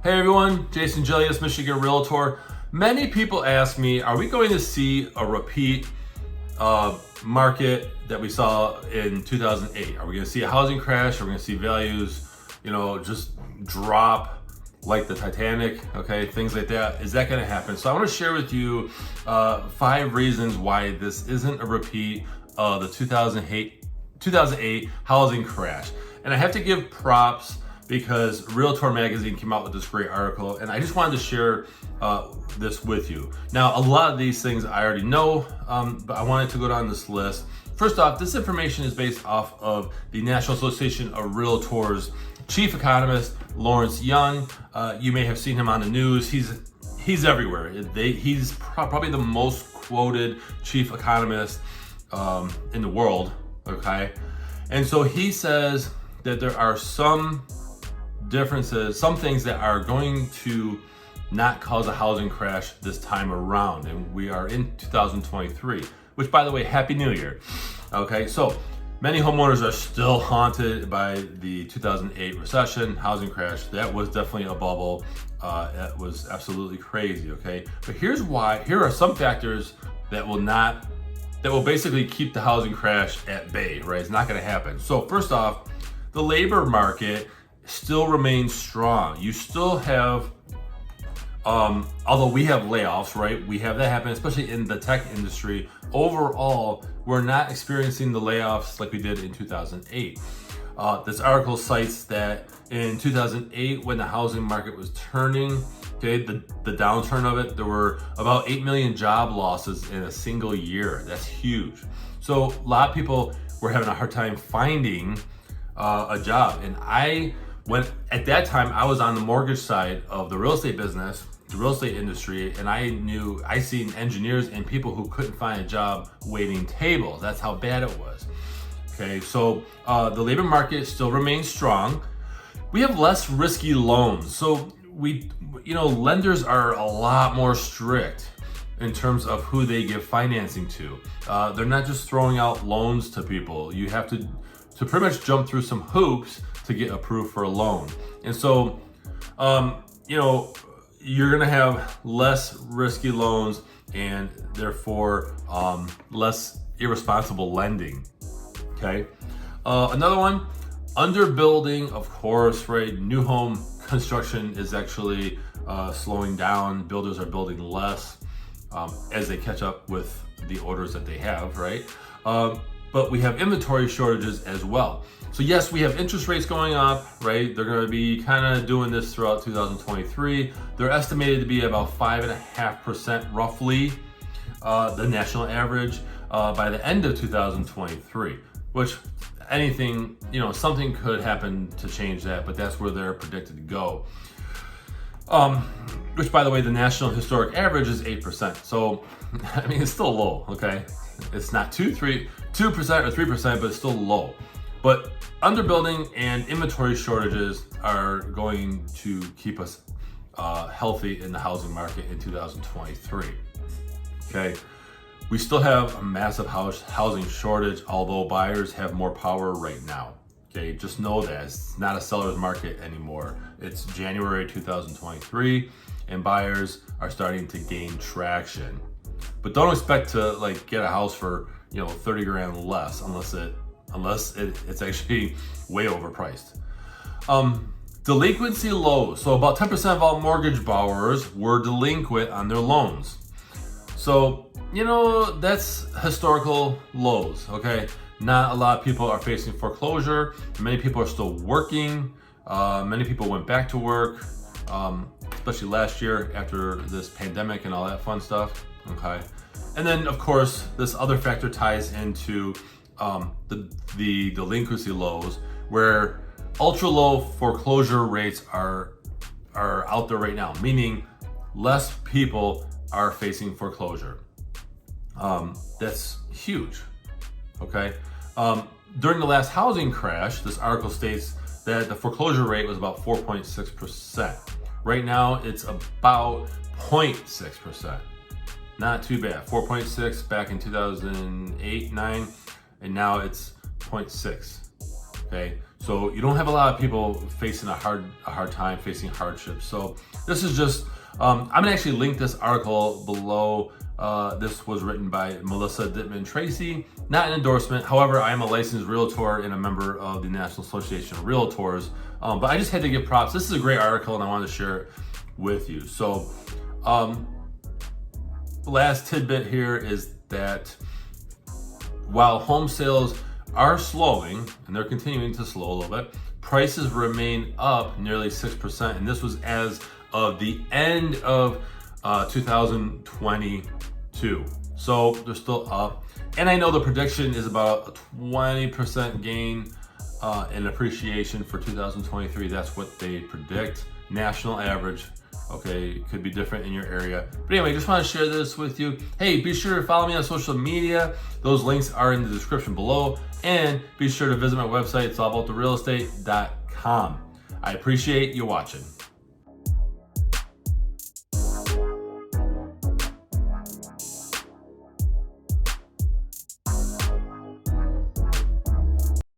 Hey everyone, JasonGelios, Michigan Realtor. Many people ask me, are we going to see a repeat market that we saw in 2008? Are we going to see a housing crash? Are we going to see values, just drop like the Titanic? Okay, things like that. Is that going to happen? So I want to share with you 5 reasons why this isn't a repeat of the 2008 housing crash. And I have to give props because Realtor magazine came out with this great article, and I just wanted to share this with you. Now, a lot of these things I already know, but I wanted to go down this list. First off, this information is based off of the National Association of Realtors chief economist, Lawrence Young. You may have seen him on the news. He's everywhere. He's probably the most quoted chief economist in the world, okay? And so he says that there are some differences, some things that are going to not cause a housing crash this time around. And we are in 2023, which, by the way, Happy New Year. Okay, so many homeowners are still haunted by the 2008 recession, housing crash. That was definitely a bubble. That was absolutely crazy, okay? But here's why. Here are some factors that will basically keep the housing crash at bay, right? It's not gonna happen. So first off, the labor market still remains strong. You still have, although we have layoffs, right? We have that happen, especially in the tech industry. Overall, we're not experiencing the layoffs like we did in 2008. This article cites that in 2008, when the housing market was turning, okay, the downturn of it, there were about 8 million job losses in a single year. That's huge. So a lot of people were having a hard time finding a job. And at that time, I was on the mortgage side of the real estate business, the real estate industry, and I seen engineers and people who couldn't find a job waiting tables. That's how bad it was. Okay, so the labor market still remains strong. We have less risky loans. So lenders are a lot more strict in terms of who they give financing to. They're not just throwing out loans to people. You have to pretty much jump through some hoops to get approved for a loan. And so, you're gonna have less risky loans and therefore less irresponsible lending, okay? Another one, underbuilding, of course, right? New home construction is actually slowing down. Builders are building less as they catch up with the orders that they have, right? But we have inventory shortages as well. So yes, we have interest rates going up, right? They're gonna be kind of doing this throughout 2023. They're estimated to be about 5.5% roughly, the national average, by the end of 2023, which something could happen to change that, but that's where they're predicted to go. Which, by the way, the national historic average is 8%. So, it's still low, okay? It's not 2% or 3%, but it's still low. But underbuilding and inventory shortages are going to keep us healthy in the housing market in 2023. Okay, we still have a massive housing shortage, although buyers have more power right now. Okay, just know that it's not a seller's market anymore. It's January 2023, and buyers are starting to gain traction. But don't expect to get a house for 30 grand less unless it's actually way overpriced. Delinquency lows. So about 10% of all mortgage borrowers were delinquent on their loans. So, that's historical lows, okay? Not a lot of people are facing foreclosure. Many people are still working. Many people went back to work, especially last year after this pandemic and all that fun stuff, okay? And then, of course, this other factor ties into the delinquency lows, where ultra low foreclosure rates are out there right now, meaning less people are facing foreclosure. That's huge, okay? During the last housing crash, this article states that the foreclosure rate was about 4.6%. Right now, it's about 0.6%. Not too bad. 4.6 back in 2008, 9, and now it's 0.6. Okay, so you don't have a lot of people facing a hard time, facing hardship. So this is just, I'm gonna actually link this article below. This was written by Melissa Dittman Tracy, not an endorsement. However, I am a licensed realtor and a member of the National Association of Realtors. But I just had to give props. This is a great article and I wanted to share it with you. So last tidbit here is that while home sales are slowing, and they're continuing to slow a little bit, prices remain up nearly 6%. And this was as of the end of 2022. So they're still up. And I know the prediction is about a 20% gain in appreciation for 2023. That's what they predict. National average. Okay, it could be different in your area. But anyway, just want to share this with you. Hey, be sure to follow me on social media. Those links are in the description below. And be sure to visit my website. It's allabouttherealestate.com. I appreciate you watching.